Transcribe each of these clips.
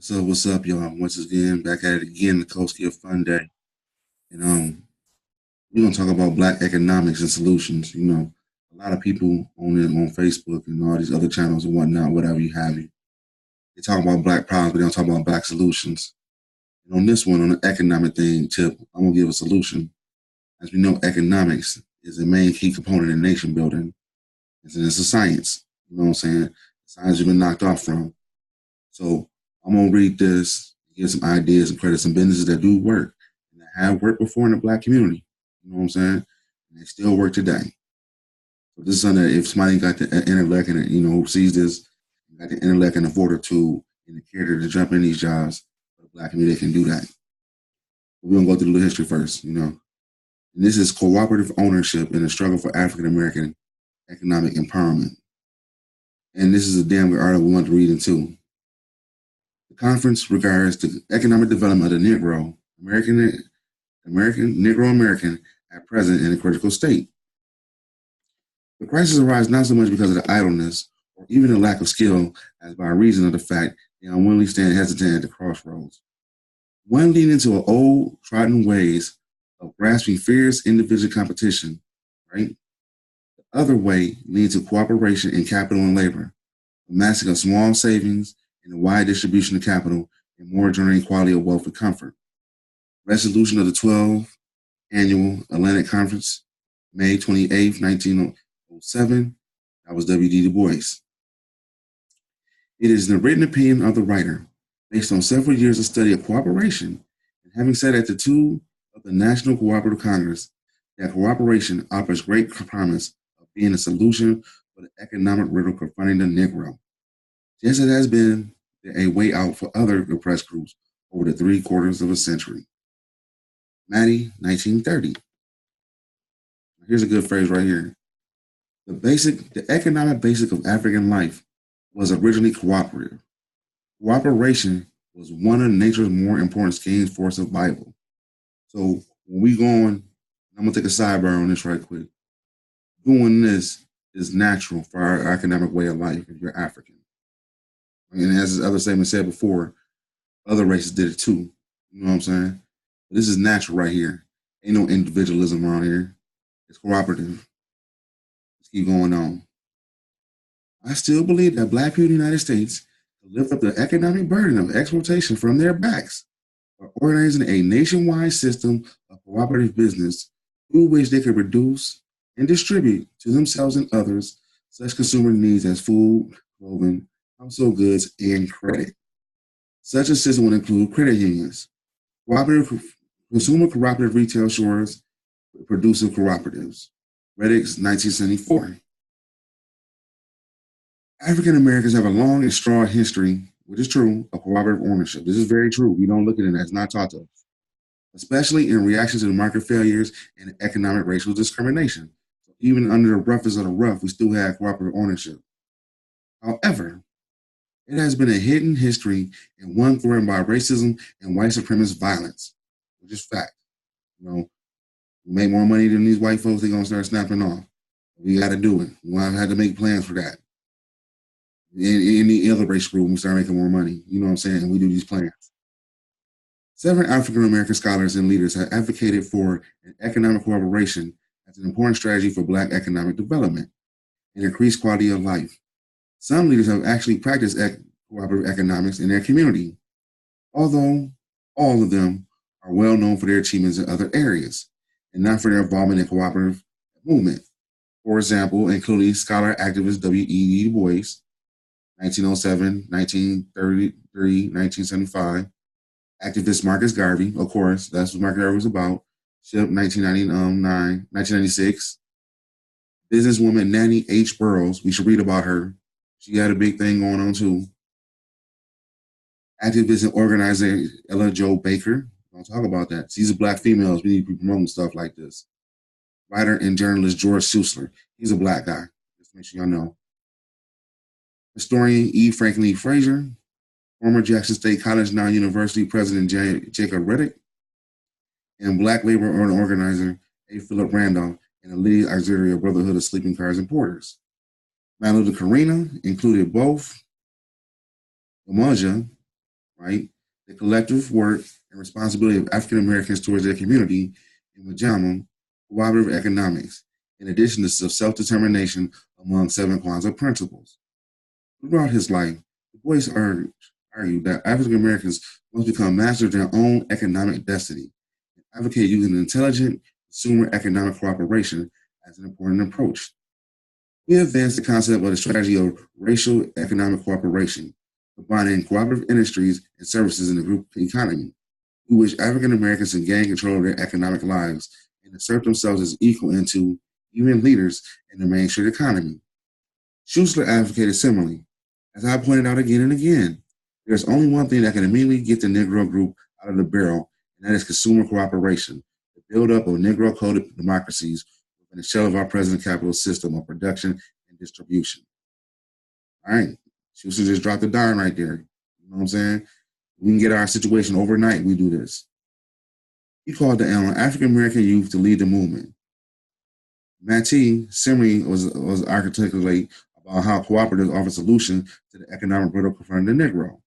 What's up, y'all? Once again, back at it again, the Koski of Fun Day. And we're gonna talk about black economics and solutions. A lot of people on Facebook and all these other channels and whatnot, whatever you have you. They talk about black problems, but they don't talk about black solutions. And on this one, on the economic thing tip, I'm gonna give a solution. As we know, economics is a main key component in nation building. It's a science. You know what I'm saying? Science has been knocked off from. So I'm gonna read this, give some ideas and credit some businesses that do work and that have worked before in the black community. You know what I'm saying? And they still work today. So this is something that if somebody got the intellect and who sees this, got the intellect and the fortitude and the character to jump in these jobs for the black community, they can do that. But we're gonna go through the history first. And this is cooperative ownership in the struggle for African American economic empowerment. And this is a damn good article we want to read into. The conference regards the economic development of the Negro, Negro American at present in a critical state. The crisis arises not so much because of the idleness or even the lack of skill as by reason of the fact they unwillingly stand hesitant at the crossroads. One leading into old trodden ways of grasping fierce individual competition, right? The other way leads to cooperation in capital and labor, amassing of small savings and the wide distribution of capital and more enduring quality of wealth and comfort. Resolution of the 12th Annual Atlantic Conference, May 28, 1907. That was W.D. Du Bois. It is the written opinion of the writer, based on several years of study of cooperation, and having said at the two of the National Cooperative Congress that cooperation offers great promise of being a solution for the economic riddle confronting the Negro, just as it has been a way out for other oppressed groups over the 3/4 of a century. Maddie, 1930. Here's a good phrase right here. The economic basic of African life was originally cooperative. Cooperation was one of nature's more important schemes for survival. So when we going, I'm gonna take a sidebar on this right quick. Doing this is natural for our economic way of life if you're African. And as the other statement said before, other races did it too. You know what I'm saying? But this is natural right here. Ain't no individualism around here. It's cooperative. Let's keep going on. I still believe that black people in the United States lift up the economic burden of exploitation from their backs by organizing a nationwide system of cooperative business through which they can reduce and distribute to themselves and others such consumer needs as food, clothing, household goods, and credit. Such a system would include credit unions, consumer cooperative retail stores, producer cooperatives. Reddick's 1974. African Americans have a long and strong history, which is true, of cooperative ownership. This is very true. We don't look at it as not taught to us, especially in reaction to the market failures and economic racial discrimination. So even under the roughest of the rough, we still have cooperative ownership. However, it has been a hidden history and one threatened by racism and white supremacist violence, which is fact. We make more money than these white folks, they're going to start snapping off. We got to do it. We have to make plans for that. In the other race group, we start making more money. You know what I'm saying? And we do these plans. Several African American scholars and leaders have advocated for an economic cooperation as an important strategy for Black economic development and increased quality of life. Some leaders have actually practiced cooperative economics in their community, although all of them are well known for their achievements in other areas and not for their involvement in cooperative movement. For example, including scholar activist W.E.B. Du Bois, 1907, 1933, 1975. Activist Marcus Garvey, of course, that's what Marcus Garvey was about. Ship 1996. Businesswoman Nanny H. Burroughs, we should read about her. She had a big thing going on too. Activist and organizer Ella Jo Baker. Don't talk about that. These are Black females. We need to be promoting stuff like this. Writer and journalist George Schuessler. He's a Black guy. Just make sure y'all know. Historian E. Franklin Frazier, former Jackson State College, now University President Jacob Reddick, and Black labor organizer A. Philip Randolph, and the lead auxiliary of Brotherhood of Sleeping Cars and Porters. Manuel de Carina included both Umoja right? The collective work and responsibility of African Americans towards their community in Wajama, cooperative economics, in addition to self-determination among 7 Kwanzaa principles. Throughout his life, Du Bois argued that African Americans must become masters of their own economic destiny and advocate using intelligent consumer economic cooperation as an important approach. He advanced the concept of the strategy of racial economic cooperation, combining cooperative industries and services in the group economy, through which African Americans can gain control of their economic lives and assert themselves as equal into even leaders in the mainstream economy. Schuessler advocated similarly. As I pointed out again and again, there's only one thing that can immediately get the Negro group out of the barrel, and that is consumer cooperation, the buildup of Negro-coded democracies within the shell of our present capitalist system of production and distribution. All right, Schuessler just dropped the dime right there. You know what I'm saying? We can get our situation overnight, we do this. He called on African American youth to lead the movement. Mattie similarly was articulate about how cooperatives offer solutions to the economic riddle confronting the Negro.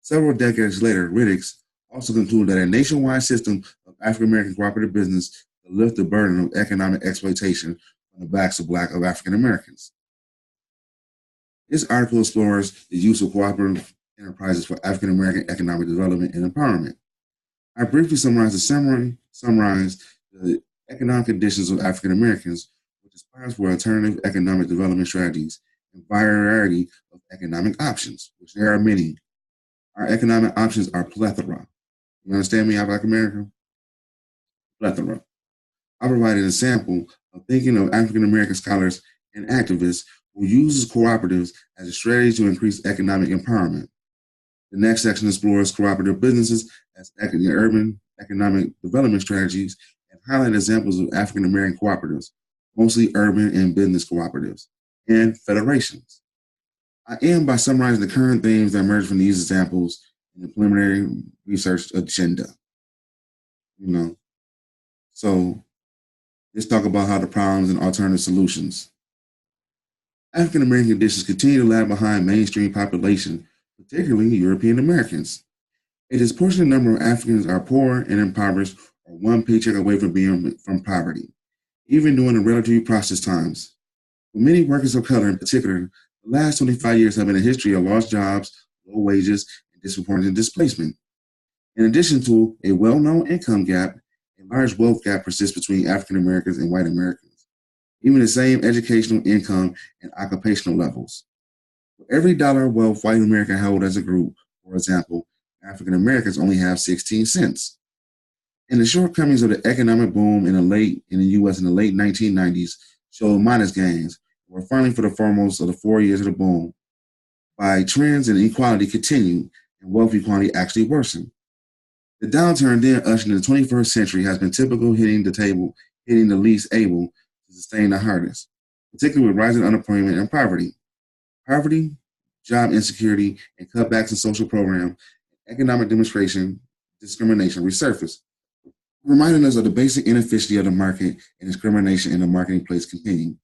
Several decades later, critics also concluded that a nationwide system of African American cooperative business could lift the burden of economic exploitation from the backs of African Americans. This article explores the use of cooperative enterprises for African American economic development and empowerment. I briefly summarize the economic conditions of African Americans, which aspires for alternative economic development strategies and variety of economic options, which there are many. Our economic options are plethora. You understand me, Black American? Plethora. I provide an example of thinking of African American scholars and activists who uses cooperatives as a strategy to increase economic empowerment. The next section explores cooperative businesses as urban economic development strategies and highlight examples of African American cooperatives, mostly urban and business cooperatives, and federations. I end by summarizing the current themes that emerge from these examples in the preliminary research agenda. So let's talk about how the problems and alternative solutions. African American conditions continue to lag behind mainstream population, particularly European Americans. A disproportionate number of Africans are poor and impoverished or one paycheck away from being from poverty, even during the relatively prosperous times. For many workers of color in particular, the last 25 years have been a history of lost jobs, low wages, and disproportionate displacement. In addition to a well-known income gap, a large wealth gap persists between African Americans and white Americans, even the same educational income and occupational levels. For every dollar of wealth white Americans hold as a group, for example, African Americans only have 16 cents. And the shortcomings of the economic boom in the U.S. in the late 1990s showed modest gains, were finally for the foremost of the 4 years of the boom, by trends in inequality continued and wealth equality actually worsened. The downturn then ushered into the 21st century has been typical, hitting the least able to sustain the hardest, particularly with rising unemployment and poverty. Poverty, job insecurity, and cutbacks in social programs, economic discrimination resurfaced, reminding us of the basic inefficiency of the market and discrimination in the marketing place continuing.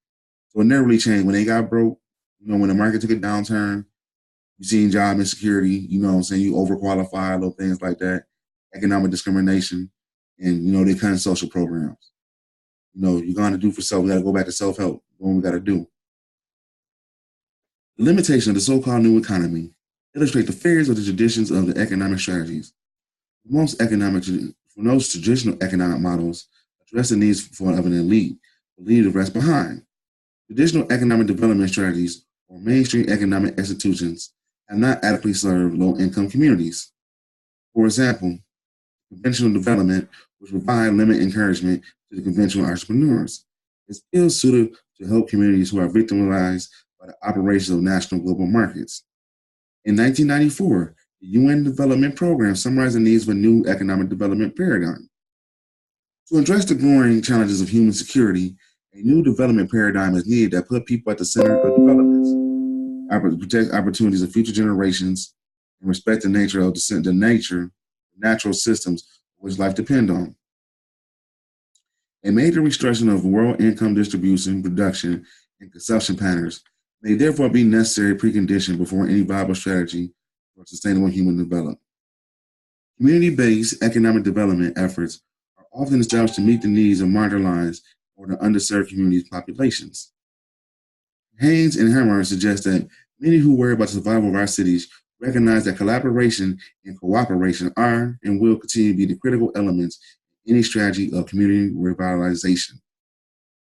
So it never really changed. When they got broke, when the market took a downturn, you seen job insecurity, you overqualified, little things like that, economic discrimination, and, they cut social programs. You're going to do for self, we got to go back to self-help, what we got to do. The limitation of the so-called new economy illustrate the failures of the traditions of the economic strategies. Most traditional economic models address the needs of an elite, but leave the rest behind. Traditional economic development strategies or mainstream economic institutions have not adequately served low-income communities. For example, conventional development, which provide limited encouragement to the conventional entrepreneurs, is ill suited to help communities who are victimized by the operations of national global markets. In 1994, the UN Development Program summarized the needs of a new economic development paradigm. To address the growing challenges of human security, a new development paradigm is needed that put people at the center of development, protect opportunities of future generations, and respect the nature of the natural systems which life depends on. A major restructuring of world income distribution, production, and consumption patterns may therefore be necessary precondition before any viable strategy for sustainable human development. Community-based economic development efforts are often established to meet the needs of marginalized or the underserved communities populations. Haynes and Hammer suggest that many who worry about the survival of our cities recognize that collaboration and cooperation are and will continue to be the critical elements in any strategy of community revitalization.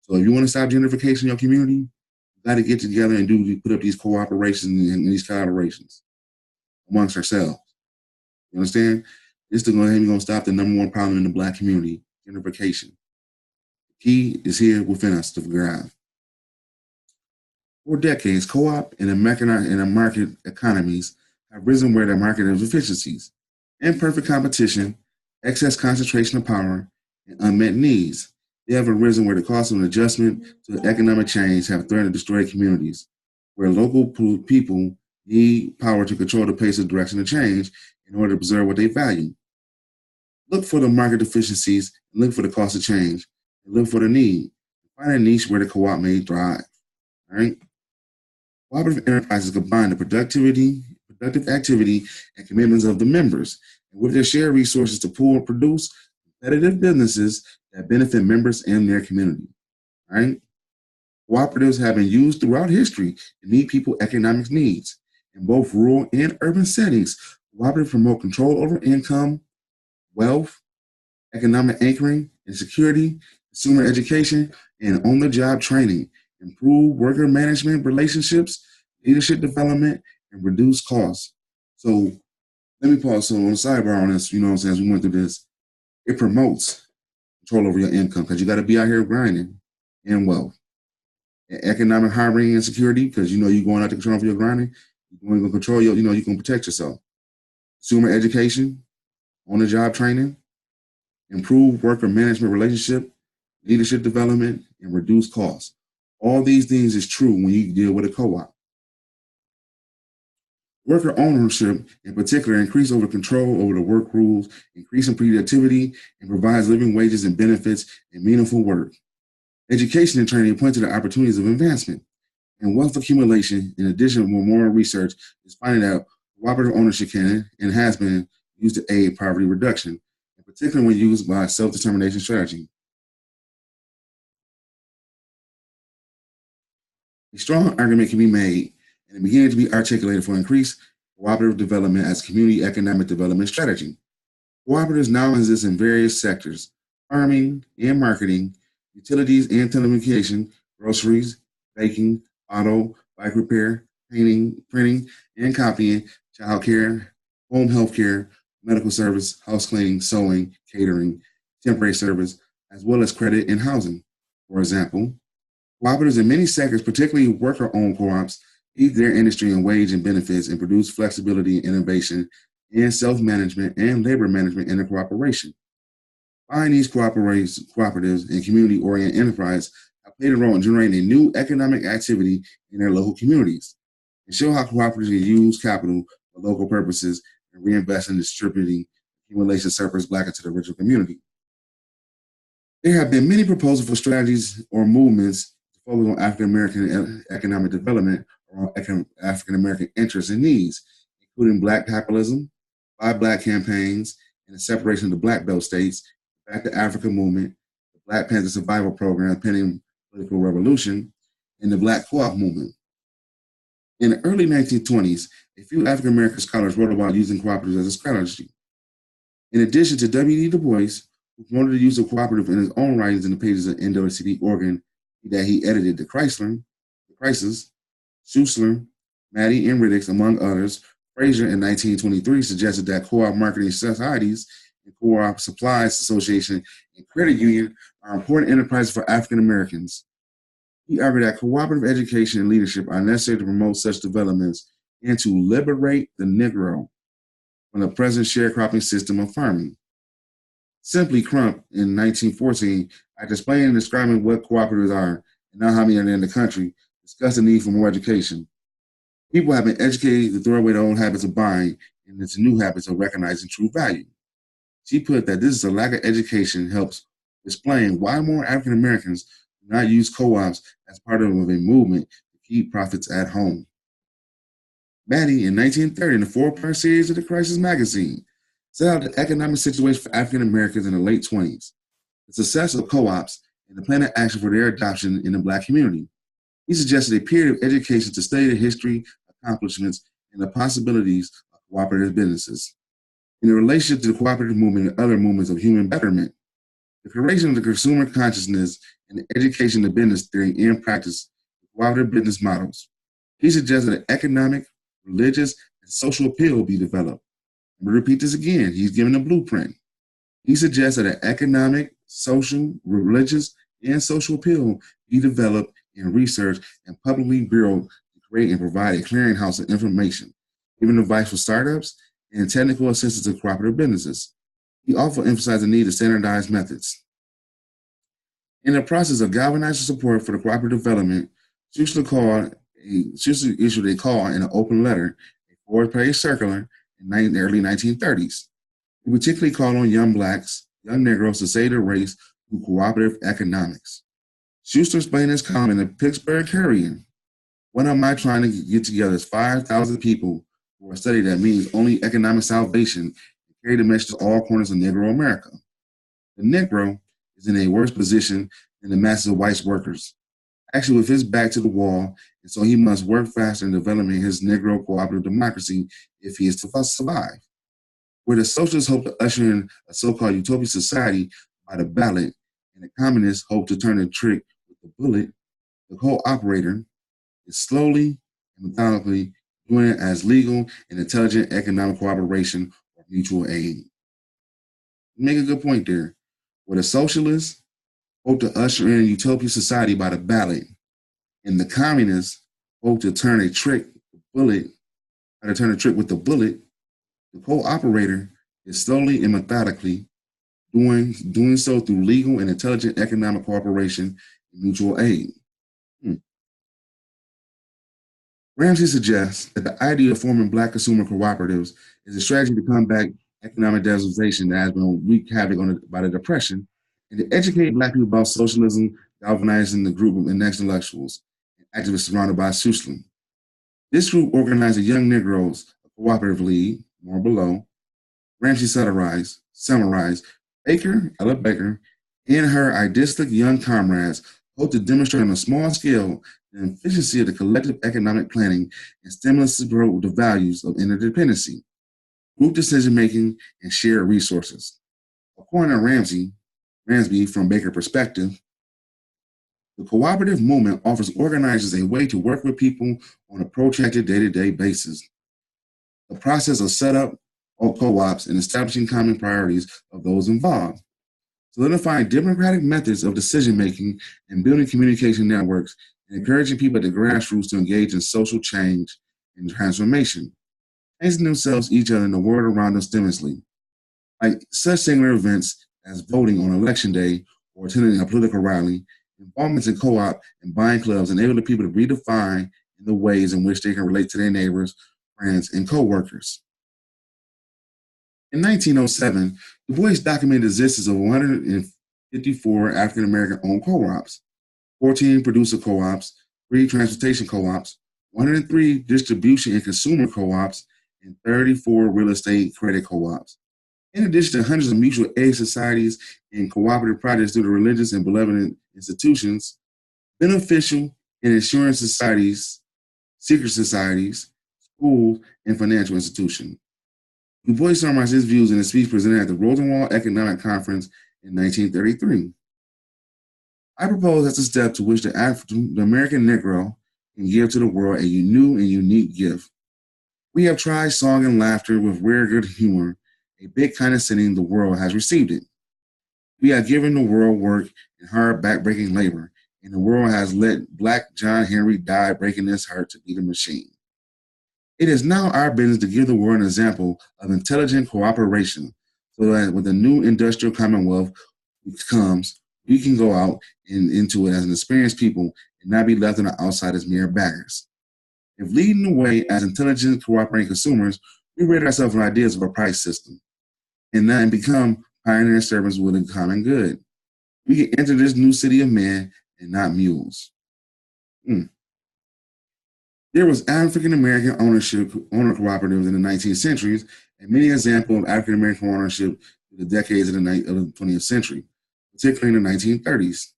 So if you want to stop gentrification in your community, you got to get together and put up these cooperations and these collaborations amongst ourselves. You understand? This is going to stop the number one problem in the Black community, gentrification. The key is here within us to figure out. For decades, co-op and market economies have risen where the market of efficiencies, imperfect competition, excess concentration of power, and unmet needs. They have arisen where the cost of an adjustment to economic change have threatened to destroy communities, where local people need power to control the pace of direction of change in order to preserve what they value. Look for the market deficiencies and look for the cost of change and look for the need. Find a niche where the co-op may thrive. All right. Cooperative enterprises combine the productive activity, and commitments of the members, and with their shared resources to pool and produce competitive businesses that benefit members and their community. All right? Cooperatives have been used throughout history to meet people's economic needs. In both rural and urban settings, cooperatives promote control over income, wealth, economic anchoring and security, consumer education, and on-the-job training, improve worker management relationships, leadership development, and reduce costs. So let me pause. So on the sidebar on this, as we went through this, it promotes control over your income because you got to be out here grinding and wealth. And economic harmony and security, because you're going out to control for your grinding, you're going to control your, you're going to protect yourself. Consumer education, on-the-job training, improve worker management relationship, leadership development, and reduce costs. All these things is true when you deal with a co-op. Worker ownership, in particular, increase over control over the work rules, increasing productivity, and provides living wages and benefits and meaningful work. Education and training point to the opportunities of advancement. And wealth accumulation, in addition, more research is finding that cooperative ownership can and has been used to aid poverty reduction, in particular when used by self-determination strategy. A strong argument can be made and beginning to be articulated for increased cooperative development as community economic development strategy. Cooperatives now exist in various sectors: farming and marketing, utilities and telecommunication, groceries, baking, auto, bike repair, painting, printing and copying, childcare, home health care, medical service, house cleaning, sewing, catering, temporary service, as well as credit and housing. For example, cooperatives in many sectors, particularly worker-owned co-ops, lead their industry in wage and benefits and produce flexibility, innovation, and self-management and labor management in a cooperation. Buying these cooperatives and community-oriented enterprise have played a role in generating a new economic activity in their local communities and show how cooperatives can use capital for local purposes and reinvest in distributing accumulation surplus back into the original community. There have been many proposals for strategies or movements to focus on African American economic development or African American interests and needs, including Black capitalism, Buy Black campaigns, and the separation of the Black Belt states, Back to Africa movement, the Black Panther Survival Program pending political revolution, and the Black Co-op movement. In the early 1920s, a few African American scholars wrote about using cooperatives as a strategy. In addition to W.E. Du Bois, who promoted the use of cooperative in his own writings in the pages of NAACP organ that he edited, The Crisis, Schuessler, Maddie, and Riddick, among others. Fraser in 1923 suggested that co-op marketing societies and co-op supplies association and credit union are important enterprises for African Americans. He argued that cooperative education and leadership are necessary to promote such developments and to liberate the Negro from the present sharecropping system of farming. Simply Crump in 1914, after explaining and describing what cooperatives are and not how many are in the country, discussed the need for more education. People have been educated to throw away their old habits of buying and into new habits of recognizing true value. She put that this is a lack of education helps explain why more African Americans do not use co-ops as part of a movement to keep profits at home. Maddie in 1930 in the four-part series of The Crisis magazine set out the economic situation for African Americans in the late 20s, the success of co-ops, and the plan of action for their adoption in the Black community. He suggested a period of education to study the history, accomplishments, and the possibilities of cooperative businesses. In relationship to the cooperative movement and other movements of human betterment, the creation of the consumer consciousness and the education of business theory and practice of cooperative business models. He suggested that economic, religious, and social appeal be developed. I'm going to repeat this again. He's given a blueprint. He suggests that an economic, social, religious, and social appeal be developed and researched and publicly bureaued to create and provide a clearinghouse of information, giving advice for startups and technical assistance to cooperative businesses. He also emphasized the need of standardized methods. In the process of galvanizing support for the cooperative development, Schuster issued a call in an open letter, a four-page circular in the early 1930s. He particularly called on young Blacks, young Negroes to save their race through cooperative economics. Schuster explained his comment in the Pittsburgh Courier. What am I trying to get together is 5,000 people for a study that means only economic salvation and carry the message to all corners of Negro America. The Negro is in a worse position than the masses of white workers, actually with his back to the wall, and so he must work faster in developing his Negro cooperative democracy if he is to survive. Where the socialists hope to usher in a so-called utopian society by the ballot, and the communists hope to turn the trick with the bullet, the co-operator is slowly and methodically doing it as legal and intelligent economic cooperation or mutual aid. You make a good point there. Where the socialists hope to usher in a utopian society by the ballot, and the communists hope to turn a trick with the bullet, the co-operator is slowly and methodically doing so through legal and intelligent economic cooperation and mutual aid. Ramsey suggests that the idea of forming Black consumer cooperatives is a strategy to combat economic devastation that has been wreaked havoc by the Depression, and to educate Black people about socialism, galvanizing the group of intellectuals and activists surrounded by Schuster. This group organized the Young Negroes, a cooperative league, more below. Ramsey summarized Ella Baker, and her idealistic young comrades hope to demonstrate on a small scale the efficiency of the collective economic planning and stimulus to grow the values of interdependency, group decision-making, and shared resources. According to Ramsey, from Baker perspective, the cooperative movement offers organizers a way to work with people on a protracted day-to-day basis. The process of setup of co-ops and establishing common priorities of those involved, solidifying democratic methods of decision-making and building communication networks, and encouraging people at the grassroots to engage in social change and transformation, changing themselves, each other, and the world around them stimulously. Like such singular events as voting on election day or attending a political rally, involvements in co-op and buying clubs enable the people to redefine the ways in which they can relate to their neighbors, friends, and co-workers. In 1907, Du Bois documented the existence of 154 African-American owned co-ops, 14 producer co-ops, 3 transportation co-ops, 103 distribution and consumer co-ops, and 34 real estate credit co-ops. In addition to hundreds of mutual aid societies and cooperative projects through the religious and benevolent institutions, beneficial and insurance societies, secret societies, schools, and financial institutions. Du Bois summarized his views in a speech presented at the Rosenwald Economic Conference in 1933. I propose as a step to which the American Negro can give to the world a new and unique gift. We have tried song and laughter with rare good humor, a big condescending the world has received it. We have given the world work and hard back-breaking labor, and the world has let Black John Henry die breaking his heart to beat a machine. It is now our business to give the world an example of intelligent cooperation so that when the new industrial commonwealth comes, we can go out into it as an experienced people and not be left on the outside as mere baggers. If leading the way as intelligent cooperating consumers, we rid ourselves of ideas of a price system and become pioneer servants with a common good. We can enter this new city of men and not mules. There was African American owner cooperatives in the 19th centuries and many examples of African American ownership through the decades of the 20th century, particularly in the 1930s.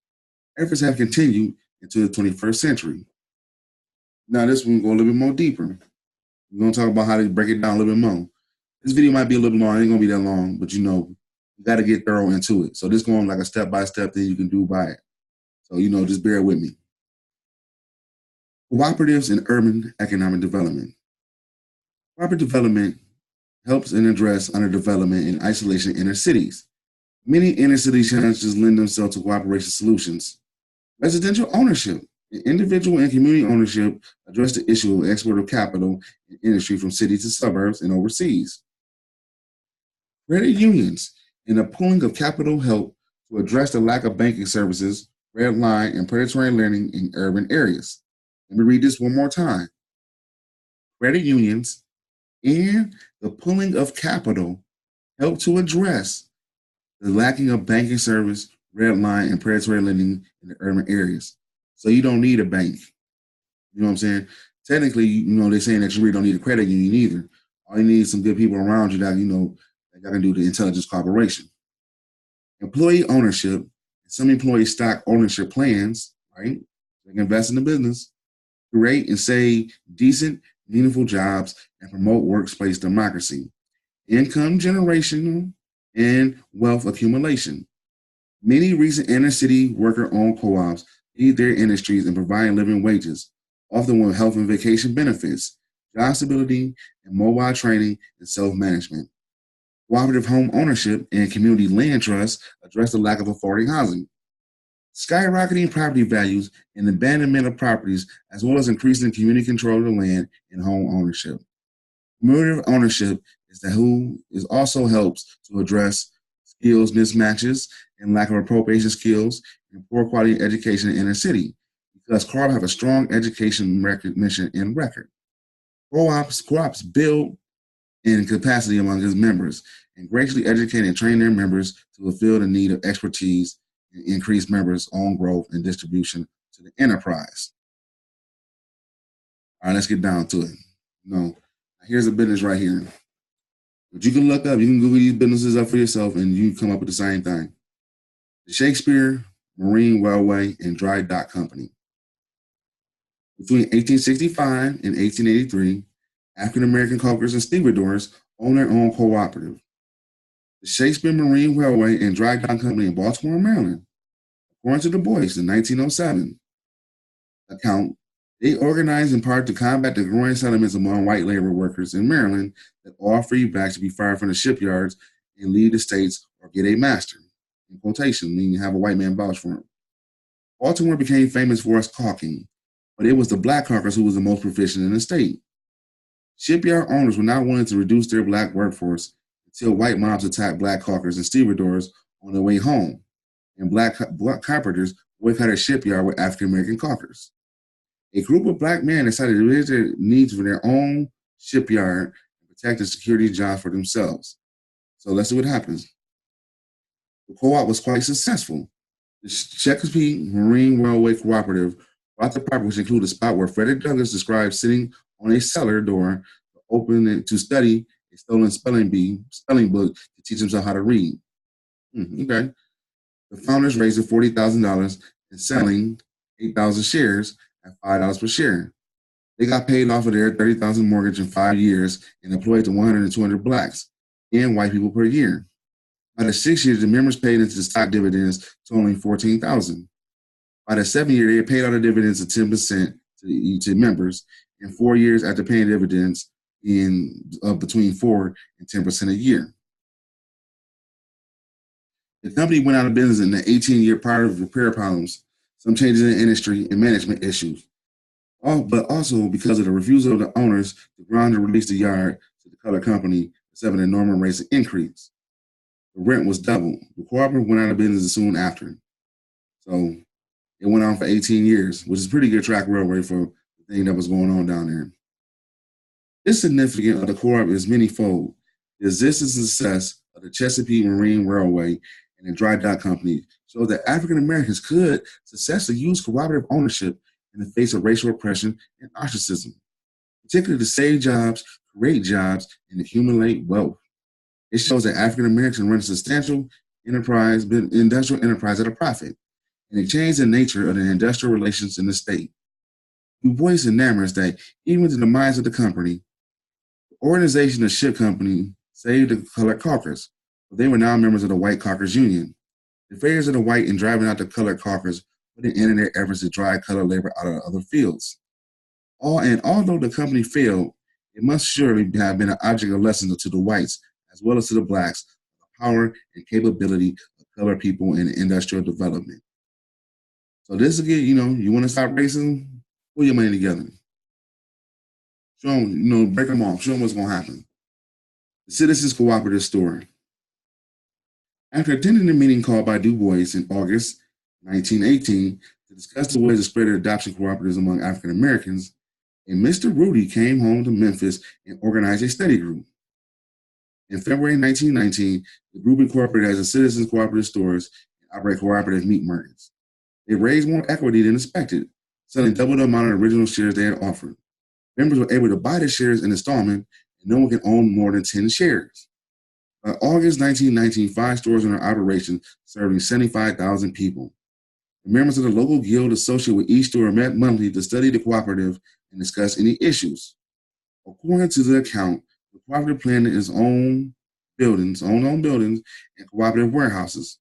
Efforts have continued into the 21st century. Now, this one go a little bit more deeper. We're going to talk about how to break it down a little bit more. This video might be a little long. It ain't going to be that long, but you got to get thorough into it. So this going like a step-by-step thing you can do by it. So, just bear with me. Cooperatives in urban economic development. Cooperative development helps and address underdevelopment and isolation in inner cities. Many inner city challenges lend themselves to cooperation solutions. Residential ownership. Individual and community ownership address the issue of export of capital and industry from cities to suburbs and overseas. Credit unions and the pooling of capital help to address the lack of banking services, red line, and predatory lending in urban areas. Let me read this one more time. Credit unions and the pooling of capital help to address the lacking of banking service, red line, and predatory lending in the urban areas. So you don't need a bank. You know what I'm saying? Technically, they're saying that you really don't need a credit union either. All you need is some good people around you that, that can do the intelligence cooperation. Employee ownership. Some employee stock ownership plans, right? They can invest in the business, create and save decent, meaningful jobs, and promote workplace democracy. Income generation and wealth accumulation. Many recent inner city worker-owned co-ops lead their industries and provide living wages, often with health and vacation benefits, job stability, and mobile training and self-management. Cooperative home ownership and community land trusts address the lack of affordable housing. Skyrocketing property values and abandonment of properties, as well as increasing community control of the land and home ownership. Community ownership also helps to address skills mismatches and lack of appropriation skills and poor quality education in inner city, because co-ops have a strong education recognition and record. Co-ops build in capacity among its members and graciously educate and train their members to fulfill the need of expertise and increase members' own growth and distribution to the enterprise. All right, let's get down to it. Here's a business right here. But you can look up, you can Google these businesses up for yourself, and you can come up with the same thing. The Shakespeare Marine Railway and Dry Dock Company. Between 1865 and 1883, African-American caulkers and stevedores owned their own cooperative. The Shakespeare Marine Railway and Dry Dock Company in Baltimore, Maryland. According to Du Bois in 1907 account, they organized in part to combat the growing sentiments among white labor workers in Maryland that all free blacks should be fired from the shipyards and leave the states or get a master. In quotation, meaning have a white man vouch for them. Baltimore became famous for its caulking, but it was the black caulkers who was the most proficient in the state. Shipyard owners were not willing to reduce their black workforce until white mobs attacked black caulkers and stevedores on their way home, and black carpenters boycotted a shipyard with African-American caulkers. A group of black men decided to raise their needs for their own shipyard and protect the security jobs for themselves. So let's see what happens. The co-op was quite successful. The Chesapeake Marine Railway Cooperative brought the property, which included a spot where Frederick Douglass described sitting on a cellar door to open it to study a stolen spelling book to teach himself how to read. Okay. The founders raised $40,000 and selling 8,000 shares at $5 per share. They got paid off of their $30,000 mortgage in 5 years and employed to 100 and 200 blacks and white people per year. By the 6 years, the members paid into the stock dividends totaling $14,000. By the 7th year, they paid out the dividends of 10% to members, and 4 years after paying dividends of between 4 and 10% a year. The company went out of business in the 18-year prior of repair problems, some changes in industry, and management issues. But also because of the refusal of the owners to ground to release the yard to the color company, except the normal rates of increase. The rent was doubled. The cooperative went out of business soon after. So it went on for 18 years, which is a pretty good track railway for the thing that was going on down there. This significance of the co-op is manyfold. The existence and success of the Chesapeake Marine Railway and the Dry Dock Company shows that African Americans could successfully use cooperative ownership in the face of racial oppression and ostracism, particularly to save jobs, create jobs, and accumulate wealth. It shows that African Americans run a substantial industrial enterprise at a profit, and it changed the nature of the industrial relations in the state. Du Bois enamors that even with the demise of the company, the organization of the ship company saved the colored caucus, but they were now members of the White Caucus Union. The failures of the white in driving out the colored caucus put an end in their efforts to drive colored labor out of other fields. Although the company failed, it must surely have been an object of lesson to the whites, as well as to the blacks, the power and capability of colored people in industrial development. So this is again, you want to stop racism, pull your money together. Show them, break them off. Show them what's going to happen. The Citizens Cooperative Story. After attending a meeting called by Du Bois in August 1918 to discuss the ways of spreading adoption cooperatives among African Americans, a Mr. Rudy came home to Memphis and organized a study group. In February 1919, the group incorporated as a Citizens Cooperative Stores and operate cooperative meat markets. They raised more equity than expected, selling double the amount of original shares they had offered. Members were able to buy the shares in installment, and no one can own more than 10 shares. By August 1919, 5 stores were in operation, serving 75,000 people. The members of the local guild associated with each store met monthly to study the cooperative and discuss any issues. According to the account, the cooperative planned its own buildings, and cooperative warehouses.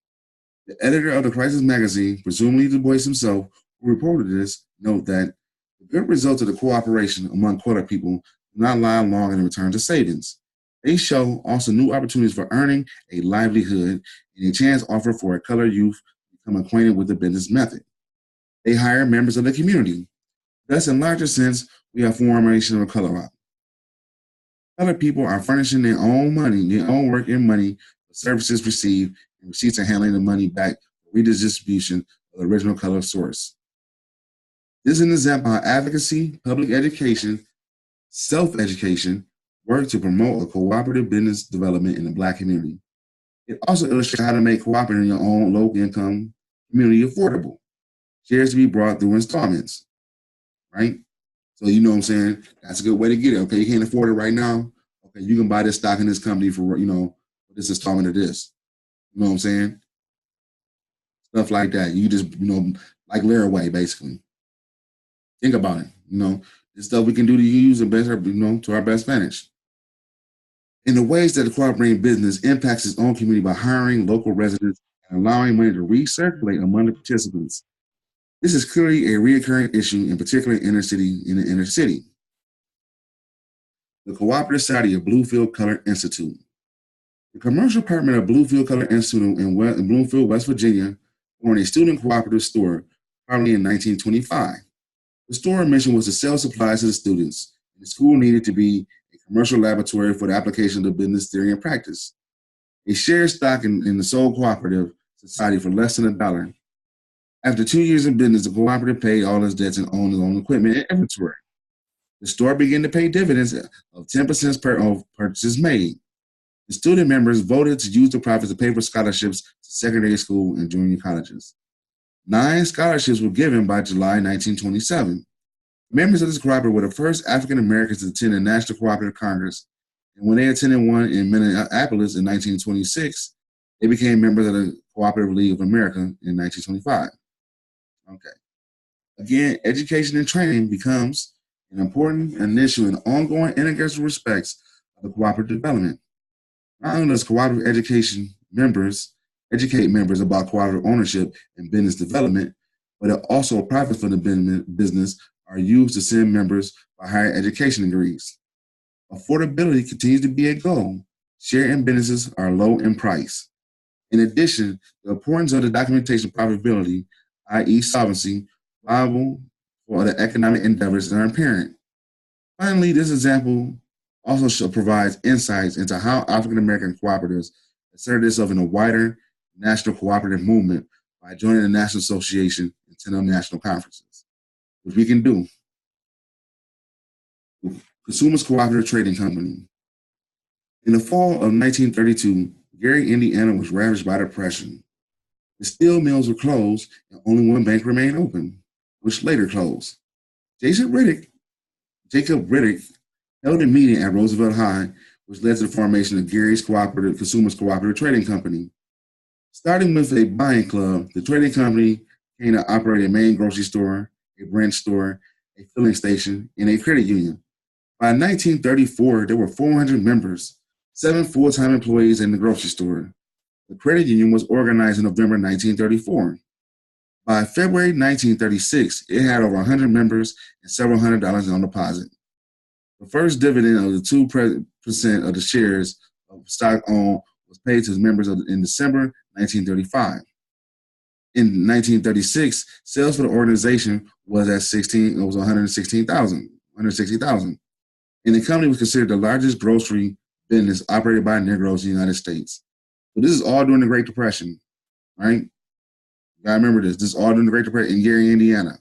The editor of the Crisis magazine, presumably Du Bois himself, who reported this, noted that the good results of the cooperation among colored people do not lie long in return to savings. They show also new opportunities for earning a livelihood and a chance offered for a colored youth to become acquainted with the business method. They hire members of the community. Thus, in larger sense, we have formation of a color op. Colored people are furnishing their own money, their own work and money for services received, and receipts are handling the money back for redistribution of the original color source. This is an example of how advocacy, public education, self-education work to promote a cooperative business development in the Black community. It also illustrates how to make cooperative in your own low-income community affordable. Shares to be brought through installments, right? So you know what I'm saying? That's a good way to get it. Okay, you can't afford it right now. Okay, you can buy this stock in this company for, this installment of this. You know what I'm saying? Stuff like that. You just, like Laraway, basically. Think about it. This stuff we can do to use and best, to our best advantage. In the ways that the cooperating business impacts its own community by hiring local residents and allowing money to recirculate among the participants. This is clearly a recurring issue, in particular in the inner city. The Cooperative Society of Bluefield Color Institute. The commercial department of Bluefield Color Institute in Bloomfield, West Virginia, formed a student cooperative store, probably in 1925. The store mission was to sell supplies to the students. The school needed to be a commercial laboratory for the application of the business theory and practice. They shared stock in the sole cooperative society for less than $1. After 2 years in business, the cooperative paid all its debts and owned its own equipment and inventory. The store began to pay dividends of 10% per purchases made. The student members voted to use the profits to pay for scholarships to secondary school and junior colleges. 9 scholarships were given by July 1927. Members of this cooperative were the first African Americans to attend the National Cooperative Congress, and when they attended one in Minneapolis in 1926, they became members of the Cooperative League of America in 1925. Okay. Again, education and training becomes an important issue in ongoing integral respects of the cooperative development. Not only does cooperative education members educate members about cooperative ownership and business development, but it also profits from the business are used to send members for higher education degrees. Affordability continues to be a goal. Share-in businesses are low in price. In addition, the importance of the documentation of profitability, i.e. solvency, viable for the economic endeavors are apparent. Finally, this example also provides insights into how African American cooperatives asserted themselves in a wider national cooperative movement by joining the National Association and 10 national conferences, which we can do. Consumers Cooperative Trading Company. In the fall of 1932, Gary, Indiana was ravaged by depression. The steel mills were closed and only one bank remained open, which later closed. Jacob Riddick held a meeting at Roosevelt High, which led to the formation of Gary's Consumers Cooperative Trading Company. Starting with a buying club, the trading company came to operate a main grocery store, a branch store, a filling station, and a credit union. By 1934, there were 400 members, 7 full-time employees in the grocery store. The credit union was organized in November 1934. By February 1936, it had over 100 members and several $100s on deposit. The first dividend of the 2% of the shares of stock owned was paid to the members in December 1935. In 1936, sales for the organization was at 160,000, and the company was considered the largest grocery business operated by Negroes in the United States. So this is all during the Great Depression, right? You gotta remember this. This is all during the Great Depression in Gary, Indiana.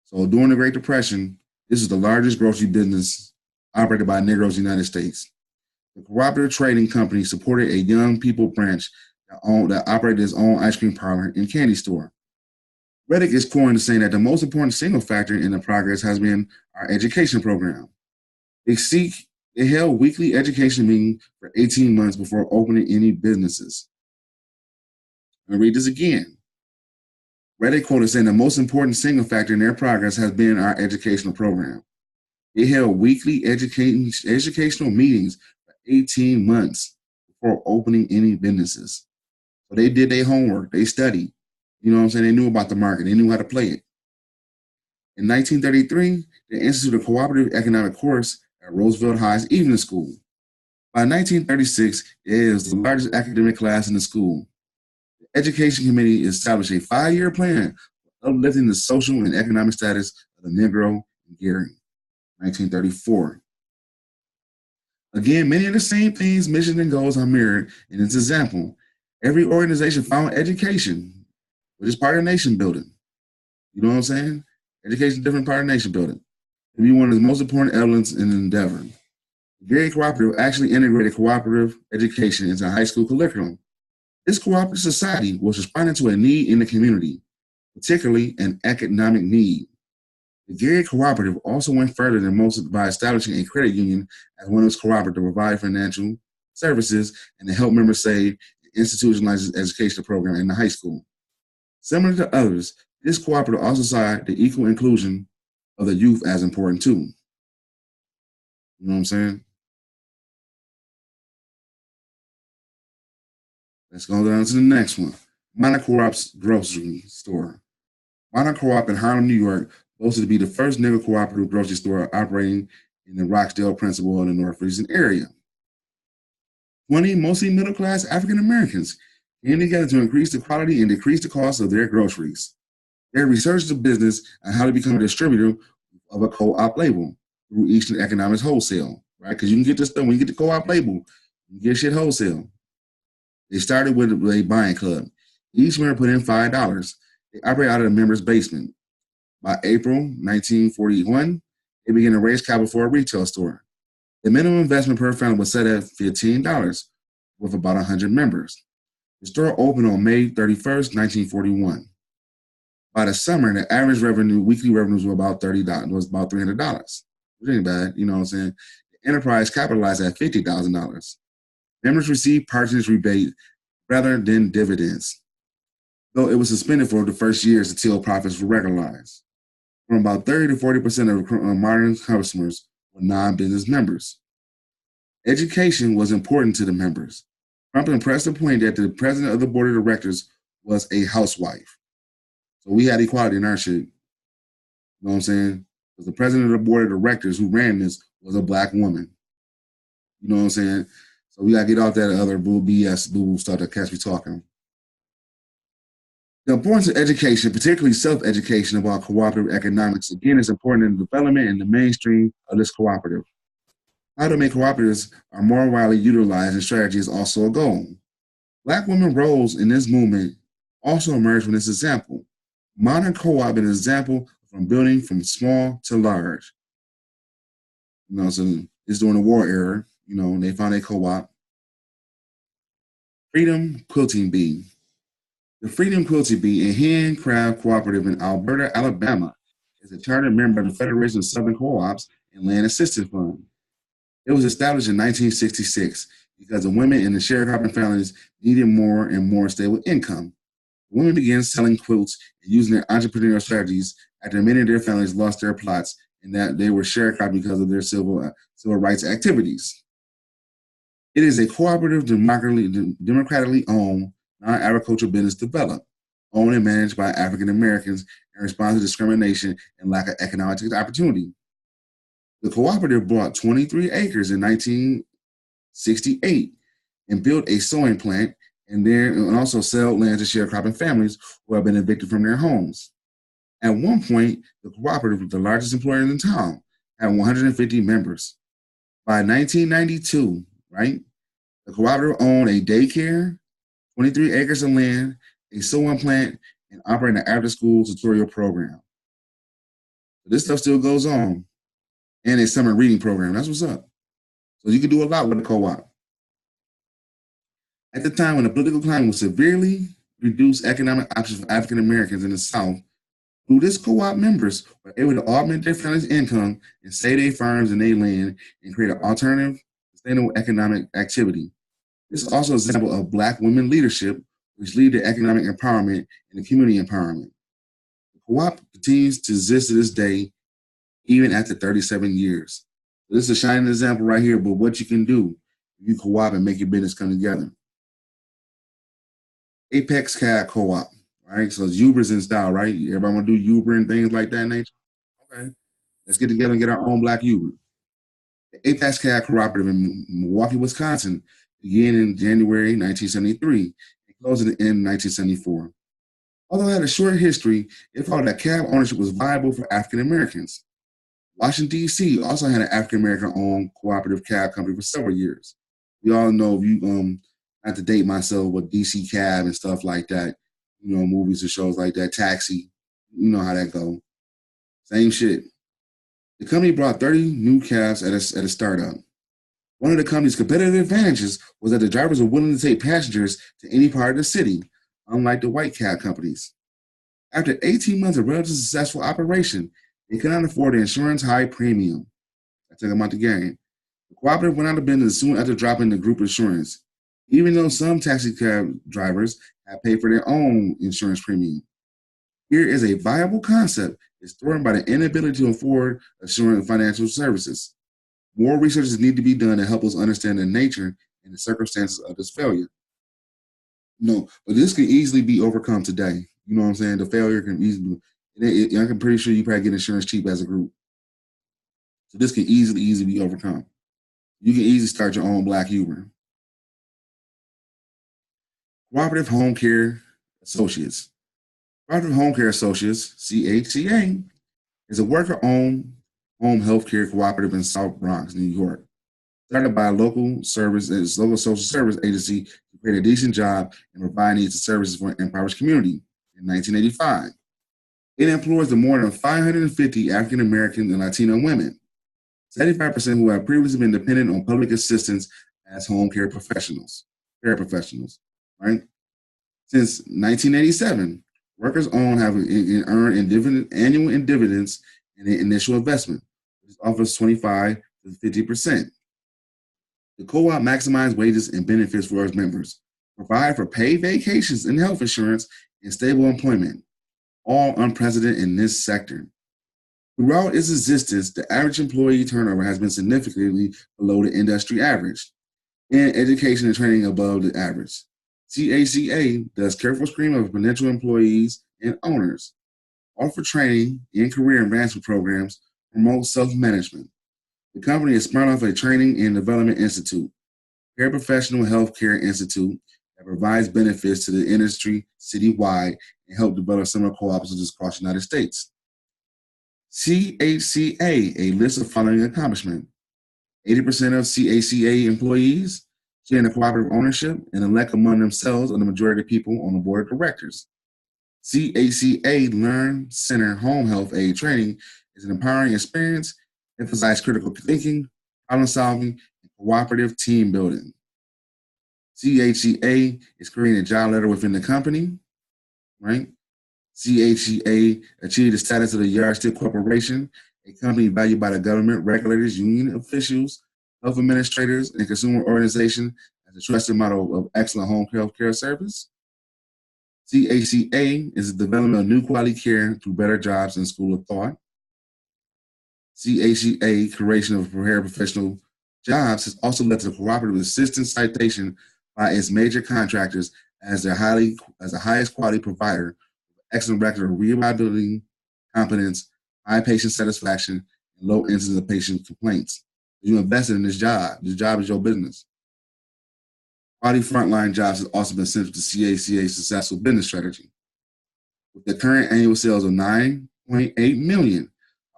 So during the Great Depression, this is the largest grocery business operated by Negroes in the United States. The Cooperative Trading Company supported a young people branch that operated its own ice cream parlor and candy store. Reddick is quoted as saying that the most important single factor in the progress has been our education program. They held weekly education meetings for 18 months before opening any businesses. I'm going to read this again. Reddick quoted saying the most important single factor in their progress has been our educational program. They held weekly educational meetings for 18 months before opening any businesses. So they did their homework. They studied. You know what I'm saying? They knew about the market. They knew how to play it. In 1933, they instituted a cooperative economic course at Roosevelt High's evening school. By 1936, it was the largest academic class in the school. The Education Committee established a 5-year plan for uplifting the social and economic status of the Negro in Gary, 1934. Again, many of the same things, missions, and goals are mirrored in this example. Every organization found education, which is part of nation building. You know what I'm saying? Education is a different part of nation building. To be one of the most important elements in the endeavor. The Gary Cooperative actually integrated cooperative education into high school curriculum. This cooperative society was responding to a need in the community, particularly an economic need. The Gary Cooperative also went further than most by establishing a credit union as one of its cooperatives to provide financial services and to help members save and institutionalize its educational program in the high school. Similar to others, this cooperative also saw the equal inclusion of the youth as important too. You know what I'm saying? Let's go down to the next one. Monocoop's grocery store. Monocoop in Harlem, New York, boasted to be the first Negro cooperative grocery store operating in the Roxdale, Principal, in the Northeastern area. 20 mostly middle-class African Americans came together to increase the quality and decrease the cost of their groceries. They researched the business and how to become a distributor of a co-op label through Eastern Economics Wholesale, right? Because you can get this stuff when you get the co-op label, you get shit wholesale. They started with a buying club. Each member put in $5. They operate out of the member's basement. By April 1941, they began to raise capital for a retail store. The minimum investment per family was set at $15, with about 100 members. The store opened on May 31st, 1941. By the summer, the average weekly revenues were about $30, was about $300. Which ain't bad, you know what I'm saying? The enterprise capitalized at $50,000. Members received purchase rebate rather than dividends, though it was suspended for the first years until profits were regularized. From about 30 to 40% of modern customers were non-business members. Education was important to the members. Trump impressed the point that the president of the board of directors was a housewife. So we had equality in our shit. You know what I'm saying? Because the president of the board of directors who ran this was a black woman. You know what I'm saying? So we got to get off that other BS, boo stuff that cats be talking. The importance of education, particularly self-education about cooperative economics, again, is important in the development and the mainstream of this cooperative. How to make cooperatives are more widely utilized in strategy is also a goal. Black women roles in this movement also emerged from this example. Modern co-op is an example from building from small to large. You know, so it's during the war era, you know, they found a co-op. Freedom Quilting Bee. The Freedom Quilting Bee, a handcraft cooperative in Alberta, Alabama, is a chartered member of the Federation of Southern Co-ops and Land Assistance Fund. It was established in 1966 because the women in the sharecropping families needed more and more stable income. The women began selling quilts and using their entrepreneurial strategies after many of their families lost their plots and that they were sharecropped because of their civil rights activities. It is a cooperative, democratically owned, non-agricultural business developed, owned and managed by African Americans in response to discrimination and lack of economic opportunity. The cooperative bought 23 acres in 1968 and built a sewing plant and also sold land to sharecropping families who have been evicted from their homes. At one point, the cooperative, the largest employer in the town, had 150 members. By 1992, right, the cooperative owned a daycare, 23 acres of land, a sewing plant, and operating an after-school tutorial program. So this stuff still goes on. And a summer reading program. That's what's up. So you can do a lot with a co-op. At the time when the political climate was severely reduced economic options for African Americans in the South, through this co-op, members were able to augment their family's income and save their farms and their land and create an alternative, sustainable economic activity. This is also an example of Black women leadership, which lead to economic empowerment and the community empowerment. The co-op continues to exist to this day, even after 37 years. So this is a shining example right here, but what you can do if you co-op and make your business come together. Apex Cab Co-op, right? So it's Ubers in style, right? Everybody want to do Uber and things like that nature? Okay, let's get together and get our own Black Uber. The Apex Cab Cooperative in Milwaukee, Wisconsin began in January 1973 and closed in 1974. Although it had a short history, it found that cab ownership was viable for African Americans. Washington, D.C. also had an African-American-owned cooperative cab company for several years. We all know, if you, not to date myself, with DC Cab and stuff like that, you know, movies and shows like that, Taxi, you know how that go. Same shit. The company brought 30 new cabs at a startup. One of the company's competitive advantages was that the drivers were willing to take passengers to any part of the city, unlike the white cab companies. After 18 months of relatively successful operation, they could not afford the insurance high premium. I took them out the game. The cooperative went out of business soon after dropping the group insurance, even though some taxi cab drivers had paid for their own insurance premium. Here is a viable concept is thwarted by the inability to afford assurance financial services. More research needs to be done to help us understand the nature and the circumstances of this failure. No, but this can easily be overcome today. You know what I'm saying? The failure can easily I'm pretty sure you probably get insurance cheap as a group. So this can easily be overcome. You can easily start your own Black Uber. Cooperative Home Care Associates. Cooperative Home Care Associates, CHCA, is a worker-owned home health care cooperative in South Bronx, New York. Started by a local social service agency to create a decent job and provide needs and services for an impoverished community in 1985. It employs the more than 550 African American and Latino women, 75% who have previously been dependent on public assistance as home care professionals, right? Since 1987, workers owned have earned annual dividends in the initial investment, which offers 25 to 50%. The co-op maximizes wages and benefits for its members, provide for paid vacations and health insurance, and stable employment, all unprecedented in this sector. Throughout its existence, the average employee turnover has been significantly below the industry average, and education and training above the average. CACA does careful screening of potential employees and owners, offer training and career advancement programs, promote self-management. The company is spun off a training and development institute, Paraprofessional Healthcare Institute, that provides benefits to the industry citywide and help develop similar cooperatives across the United States. CHCA, a list of following accomplishments. 80% of CHCA employees share in the cooperative ownership and elect among themselves or the majority of people on the board of directors. CHCA Learn Center Home Health Aid Training is an empowering experience, emphasizes critical thinking, problem solving, and cooperative team building. CHCA is creating a job letter within the company, right? CHCA achieved the status of the Yardstick Corporation a company valued by the government, regulators, union officials, health administrators, and consumer organizations as a trusted model of excellent home health care service. CHCA is the development of new quality care through better jobs and school of thought. CHCA creation of prepared professional jobs has also led to the cooperative assistance citation by its major contractors as the highest quality provider, excellent record of reliability, competence, high patient satisfaction, and low incidence of patient complaints. You invested in this job. This job is your business. Quality frontline jobs has also been central to CACA's successful business strategy. With the current annual sales of $9.8 million,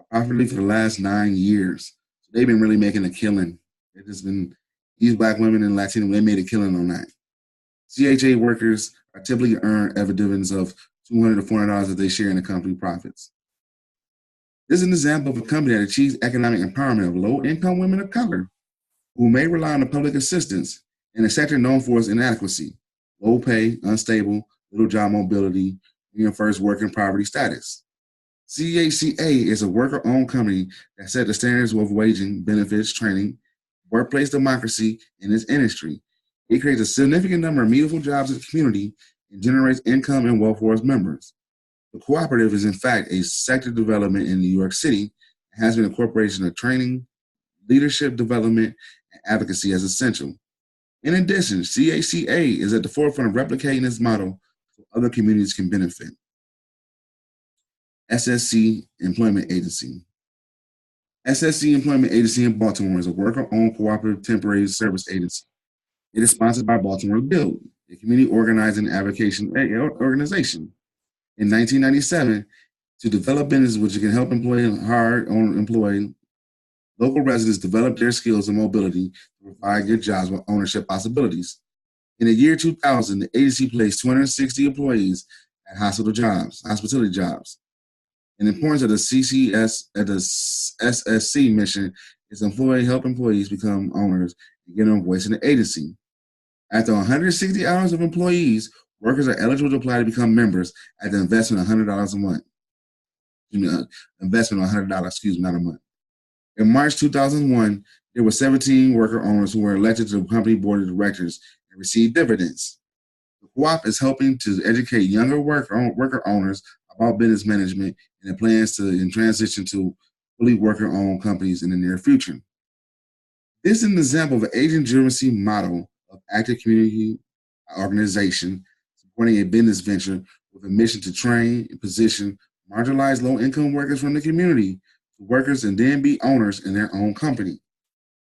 profitably for the last 9 years. So they've been really making a killing. They've just been, these Black women and Latino, they made a killing on that. CHA workers are typically earn dividends of $200 to $400 that they share in the company profits. This is an example of a company that achieves economic empowerment of low-income women of color who may rely on the public assistance in a sector known for its inadequacy, low pay, unstable, little job mobility, reinforced working poverty status. CHCA is a worker-owned company that set the standards of waging, benefits, training, workplace democracy in its industry. It creates a significant number of meaningful jobs in the community and generates income and wealth for its members. The cooperative is in fact a sector development in New York City and has been a corporation of training, leadership development, and advocacy as essential. In addition, CHCA is at the forefront of replicating this model so other communities can benefit. SSC Employment Agency. SSC Employment Agency in Baltimore is a worker-owned cooperative temporary service agency. It is sponsored by Baltimore Build, a community organizing and advocacy organization. In 1997, to develop businesses which can help hard-employed local residents develop their skills and mobility to provide good jobs with ownership possibilities. In the year 2000, the agency placed 260 employees at hospitality jobs. And the importance of the SSC mission is to help employees become owners and get a voice in the agency. After 160 hours of employees, workers are eligible to apply to become members at the investment of $100 a month. Investment of $100, not a month. In March 2001, there were 17 worker owners who were elected to the company board of directors and received dividends. The co-op is helping to educate younger worker owners about business management and the plans to transition to fully worker-owned companies in the near future. This is an example of an agency model of active community organization supporting a business venture with a mission to train and position marginalized low-income workers from the community to workers and then be owners in their own company.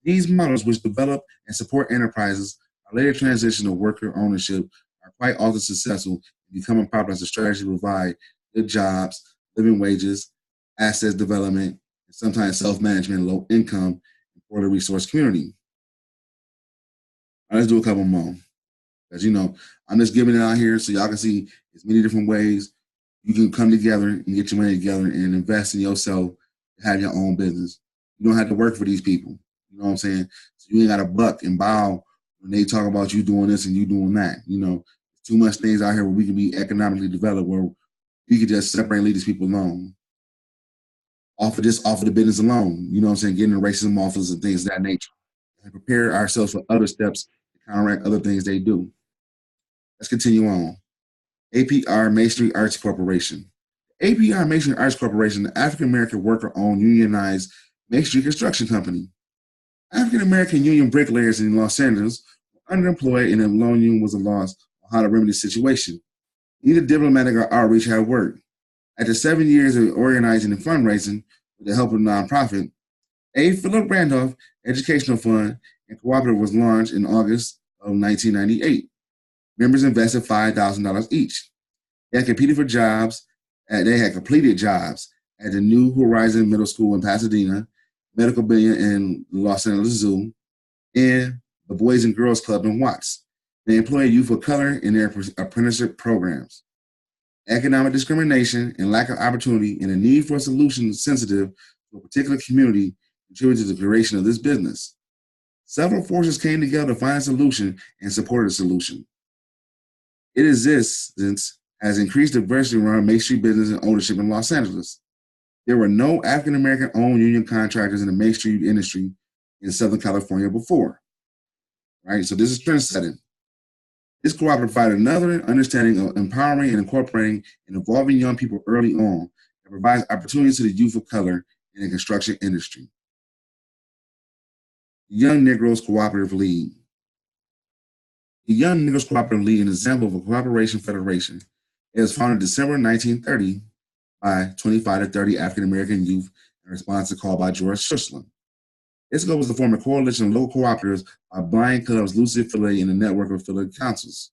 These models, which develop and support enterprises, are later transitioned to worker ownership, are quite often successful in becoming popular as a strategy to provide good jobs, living wages, assets development, and sometimes self-management in low income and poorly resourced community. All right, let's do a couple more. Because, I'm just giving it out here so y'all can see there's many different ways you can come together and get your money together and invest in yourself to have your own business. You don't have to work for these people. You know what I'm saying? So you ain't got to buck and bow when they talk about you doing this and you doing that. There's too much things out here where we can be economically developed where we could just separate and leave these people alone. Off of the business alone, getting the racism offers and things of that nature. And prepare ourselves for other steps to counteract other things they do. Let's continue on. APR Masonry Arts Corporation. APR Masonry Arts Corporation, the African-American worker-owned unionized masonry construction company. African-American union bricklayers in Los Angeles were underemployed and the loan union was a loss on how to remedy the situation. Neither diplomatic or outreach had worked. After 7 years of organizing and fundraising with the help of a nonprofit, A. Philip Randolph Educational Fund and Cooperative was launched in August of 1998. Members invested $5,000 each. They had completed jobs at the New Horizon Middle School in Pasadena, Medical Billion in Los Angeles Zoo, and the Boys and Girls Club in Watts. They employed youth of color in their apprenticeship programs. Economic discrimination and lack of opportunity and a need for a solution sensitive to a particular community contributed to the creation of this business. Several forces came together to find a solution and supported the solution. Its existence has increased diversity around masonry business and ownership in Los Angeles. There were no African-American owned union contractors in the mainstream industry in Southern California before, right? So this is trend setting. This cooperative provided another understanding of empowering and incorporating and involving young people early on and provides opportunities to the youth of color in the construction industry. Young Negroes Cooperative League. The Young Negroes Cooperative League is an example of a cooperation federation. It was founded December 1930 by 25 to 30 African-American youth in response to a call by George Schussler. Its goal was to form a coalition of local cooperatives by blind clubs loosely affiliated in a network of affiliate councils.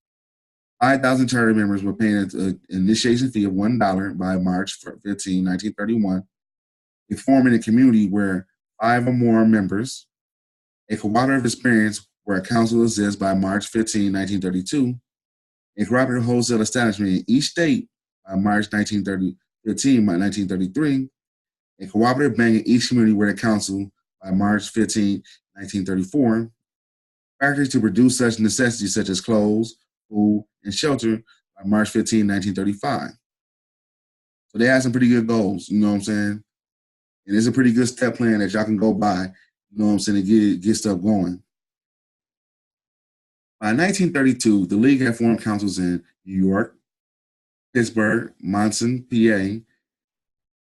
5,000 charter members were paying an initiation fee of $1 by March 15, 1931. They form in a community where 5 or more members, a cooperative experience where a council exists by March 15, 1932, a cooperative wholesale establishment in each state by March 15 by 1933, a cooperative bank in each community where the council by March 15, 1934, factories to produce such necessities such as clothes, food, and shelter by March 15, 1935. So they had some pretty good goals, you know what I'm saying? And it's a pretty good step plan that y'all can go by, you know what I'm saying, to get stuff going. By 1932, the league had formed councils in New York, Pittsburgh, Monson, PA,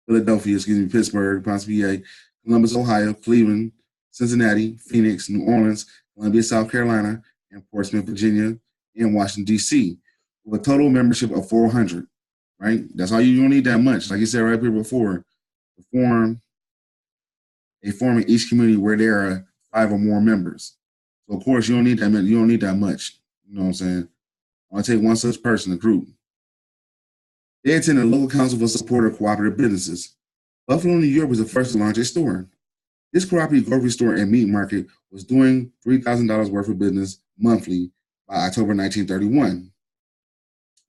Pittsburgh, PA, Columbus, Ohio, Cleveland, Cincinnati, Phoenix, New Orleans, Columbia, South Carolina, and Portsmouth, Virginia, and Washington, D.C., with a total membership of 400, right? That's all you don't need that much. Like you said right here before, to form in each community where there are 5 or more members. So of course you don't need that much. You don't need that much. You know what I'm saying? I want to take one such person, a group. They attended a local council for support of cooperative businesses. Buffalo, New York was the first to launch a store. This cooperative grocery store and meat market was doing $3,000 worth of business monthly by October 1931.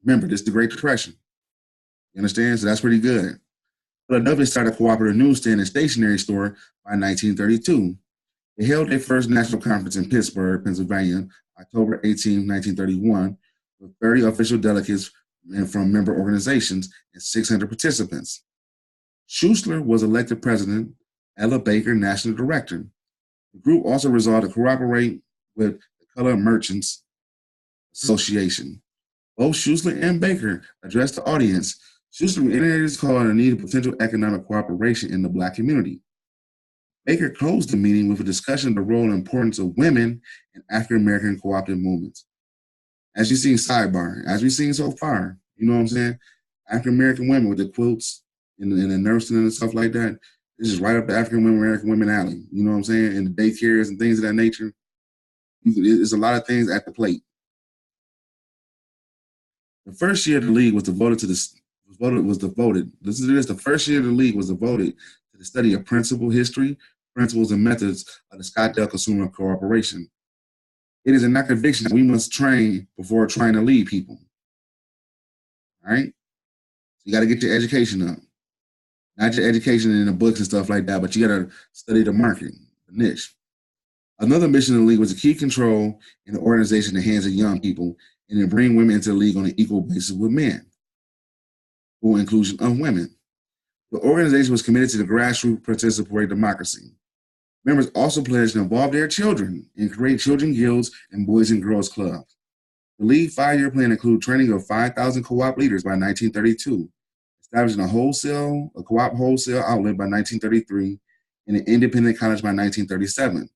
Remember, this is the Great Depression. You understand? So that's pretty good. Philadelphia started a cooperative newsstand and stationery store by 1932. They held their first national conference in Pittsburgh, Pennsylvania, October 18, 1931, with 30 official delegates from member organizations and 600 participants. Schussler was elected president, Ella Baker national director. The group also resolved to cooperate with the Colored Merchants Association. Both Schussler and Baker addressed the audience. Schussler reiterated his call on the need of potential economic cooperation in the Black community. Baker closed the meeting with a discussion of the role and importance of women in African-American cooperative movements. As you've seen, sidebar, as we've seen so far, you know what I'm saying? African-American women with the quilts and the nursing and stuff like that, this is right up the African-American women alley, you know what I'm saying? And the daycares and things of that nature. There's a lot of things at the plate. The first year of the league was devoted to this. Listen to this. The first year of the league was devoted to the study of principle, history, principles, and methods of the Scottsdale Consumer Corporation. It is in that conviction that we must train before trying to lead people. All right? So you got to get your education up. Not your education in the books and stuff like that, but you got to study the market, the niche. Another mission of the league was to keep control in the organization in the hands of young people and to bring women into the league on an equal basis with men, full inclusion of women. The organization was committed to the grassroots participatory democracy. Members also pledged to involve their children and create children guilds and boys and girls clubs. The league 5-year plan included training of 5,000 co-op leaders by 1932, establishing a co-op wholesale outlet by 1933, and an independent college by 1937.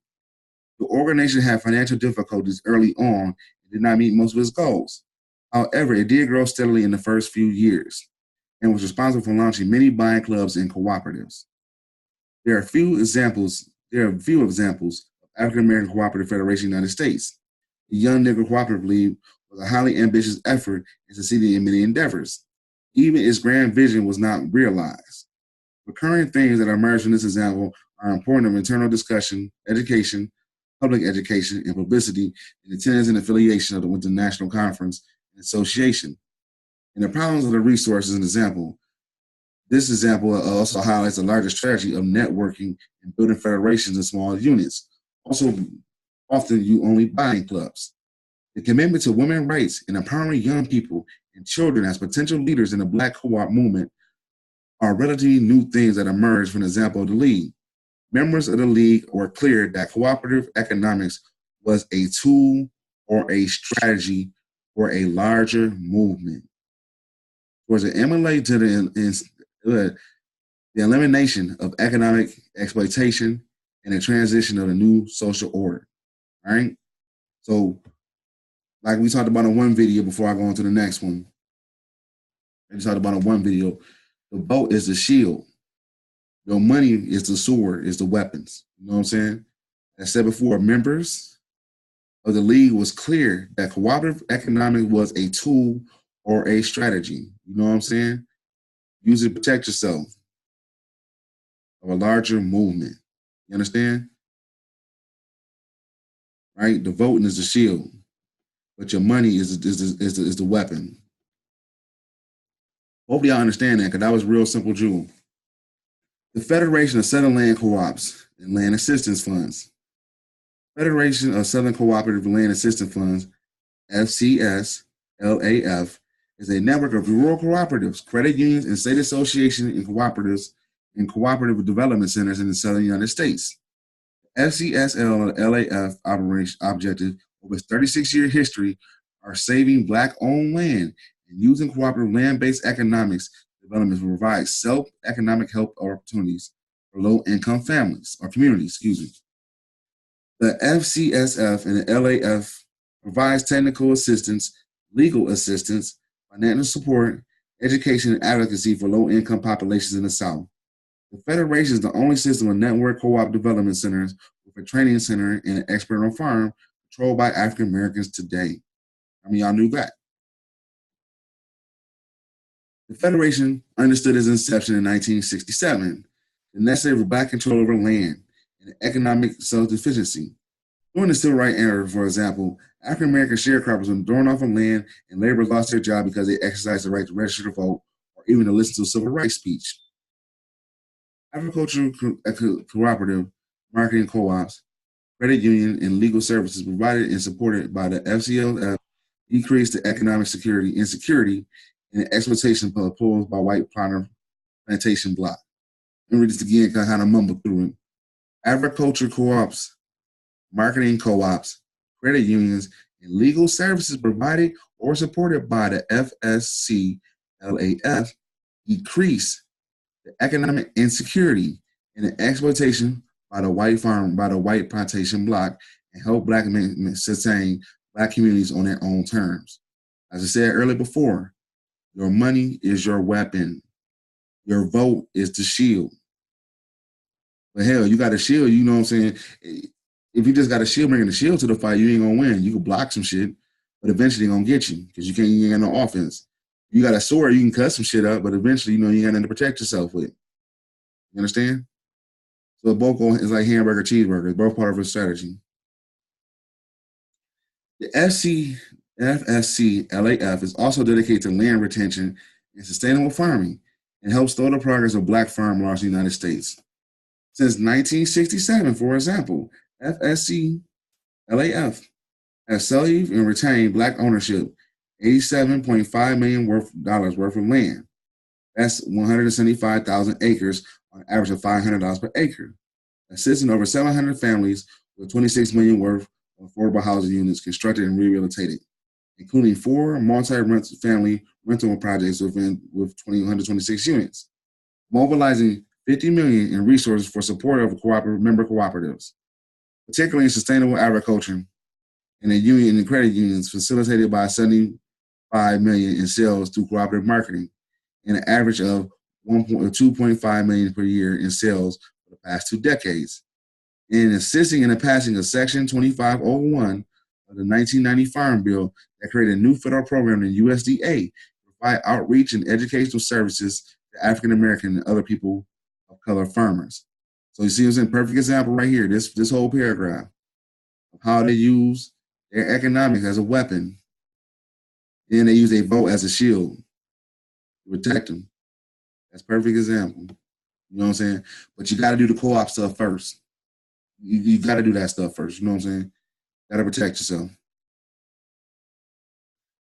The organization had financial difficulties early on and did not meet most of its goals. However, it did grow steadily in the first few years and was responsible for launching many buying clubs and cooperatives. There are few examples of African American Cooperative Federation in the United States. The Young Negro Cooperative League was a highly ambitious effort and succeeded in many endeavors. Even its grand vision was not realized. Recurring themes that emerge from this example are important of internal discussion, education, public education, and publicity, and attendance and affiliation with the national conference and association. And the problems of the resources an example. This example also highlights a larger strategy of networking and building federations in small units. Also, often you only buying clubs. The commitment to women's rights and empowering young people and children as potential leaders in the Black co-op movement are relatively new things that emerged from the example of the League. Members of the League were clear that cooperative economics was a tool or a strategy for a larger movement towards the emulate to the elimination of economic exploitation and the transition of the new social order. All right. So, like we talked about in one video before I go on to the next one, I just talked about in one video, the boat is the shield. Your money is the sword, is the weapons. You know what I'm saying? As I said before, members of the League was clear that cooperative economics was a tool or a strategy. You know what I'm saying? Use it to protect yourself of a larger movement. You understand? Right? The voting is the shield, but your money is the weapon. Hopefully y'all understand that, because that was real simple, Jewel. The Federation of Southern Land Co-ops and Land Assistance Funds. Federation of Southern Cooperative Land Assistance Funds, FCS-LAF, is a network of rural cooperatives, credit unions, and state associations and cooperatives and cooperative development centers in the southern United States. The FCS-LAF objective over its 36-year history are saving Black-owned land and using cooperative land-based economics development to provide self-economic help opportunities for low-income families or communities. The FCSF and the LAF provides technical assistance, legal assistance, financial support, education, and advocacy for low-income populations in the South. The Federation is the only system of network co-op development centers with a training center and an expert on farm controlled by African Americans today. I mean, y'all knew that. The Federation understood its inception in 1967, the necessity for Black control over land and economic self-sufficiency. During the Civil Rights era, for example, African American sharecroppers were thrown off of land and laborers lost their job because they exercised the right to register to vote or even to listen to a civil rights speech. Agricultural cooperative, marketing co-ops, credit union, and legal services provided and supported by the FCLF decreased the economic insecurity, and the exploitation posed by white plantation bloc. Let me read this again because I kind of mumbled through it. Agriculture co-ops, marketing co-ops, credit unions, and legal services provided or supported by the FSCLAF decrease the economic insecurity and the exploitation by the white plantation bloc and help Black men sustain Black communities on their own terms. As I said earlier before, your money is your weapon. Your vote is the shield. But hell, you got a shield, you know what I'm saying? If you just got a shield, bringing the shield to the fight, you ain't gonna win. You can block some shit, but eventually they're gonna get you because you ain't got no offense. You got a sword, you can cut some shit up, but eventually, you got nothing to protect yourself with. You understand? So both is like hamburger, cheeseburger. Both part of a strategy. The FSCLAF is also dedicated to land retention and sustainable farming and helps slow the progress of Black farm laws in the United States. Since 1967, for example, FSCLAF has saved and retained Black ownership $87.5 million worth of land. That's 175,000 acres on average of $500 per acre, assisting over 700 families with $26 million worth of affordable housing units constructed and rehabilitated, including 4 multi-family rental projects with 126 units, mobilizing $50 million in resources for support of member cooperatives, particularly in sustainable agriculture and the union and credit unions, facilitated by $75 million in sales through cooperative marketing and an average of $2.5 million per year in sales for the past 2 decades. In assisting in the passing of Section 2501 of the 1990 Farm Bill that created a new federal program in USDA to provide outreach and educational services to African American and other people of color farmers. So you see, it's a perfect example right here, this whole paragraph of how they use their economics as a weapon. Then they use a vote as a shield to protect them. That's a perfect example. You know what I'm saying? But you got to do the co-op stuff first. You got to do that stuff first. You know what I'm saying? Got to protect yourself.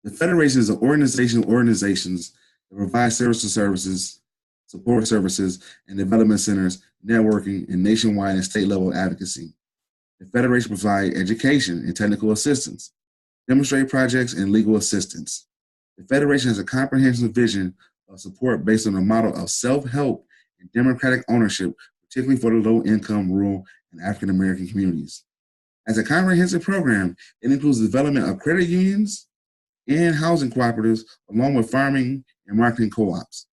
The Federation is an organization of organizations that provide services support services, and development centers, networking, and nationwide and state level advocacy. The Federation provides education and technical assistance, demonstrate projects, and legal assistance. The Federation has a comprehensive vision of support based on a model of self-help and democratic ownership, particularly for the low-income, rural, and African American communities. As a comprehensive program, it includes the development of credit unions and housing cooperatives, along with farming and marketing co-ops.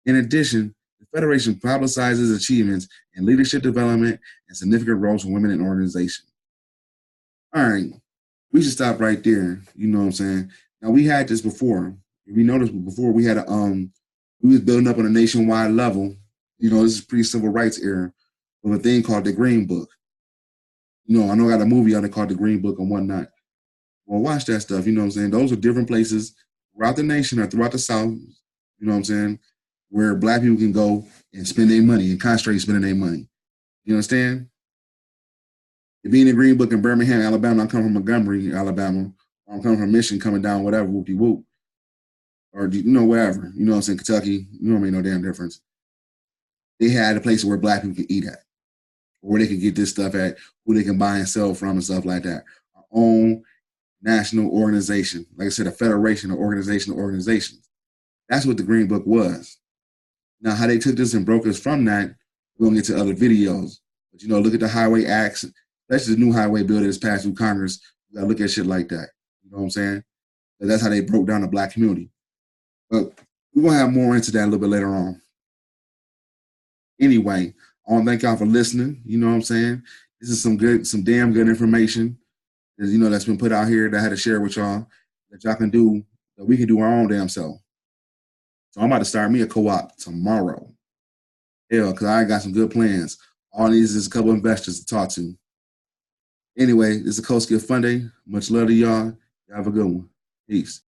In addition, the Federation publicizes achievements in leadership development and significant roles for women in organizations. All right, we should stop right there. You know what I'm saying? Now we had this before. If you noticed before, we had we was building up on a nationwide level. You know, this is pre-civil rights era of a thing called the Green Book. You know, I know I got a movie out there called The Green Book and whatnot. Well, watch that stuff. You know what I'm saying? Those are different places throughout the nation or throughout the South. You know what I'm saying? Where Black people can go and spend their money and concentrate spending their money. You understand? It being a Green Book in Birmingham, Alabama, I come from Montgomery, Alabama. I'm coming from Michigan, coming down, whatever, whoopty whoop. Or, you know, wherever. You know what I'm saying? Kentucky. You don't make no damn difference. They had a place where Black people could eat at, where they could get this stuff at, who they can buy and sell from and stuff like that. Our own national organization. Like I said, a federation of organizations. That's what the Green Book was. Now, how they took this and broke us from that, we're going to get to other videos. But, you know, look at the highway acts, especially the new highway bill that's passed through Congress. You got to look at shit like that. You know what I'm saying? But that's how they broke down the Black community. But we're going to have more into that a little bit later on. Anyway, I want to thank y'all for listening. You know what I'm saying? This is some damn good information that, you know, that's been put out here that I had to share with y'all that y'all can do, that we can do our own damn self. So I'm about to start me a co-op tomorrow. Hell, because I got some good plans. All I need is a couple investors to talk to. Anyway, this is Iskosi of Fun Day. Much love to y'all. Y'all have a good one. Peace.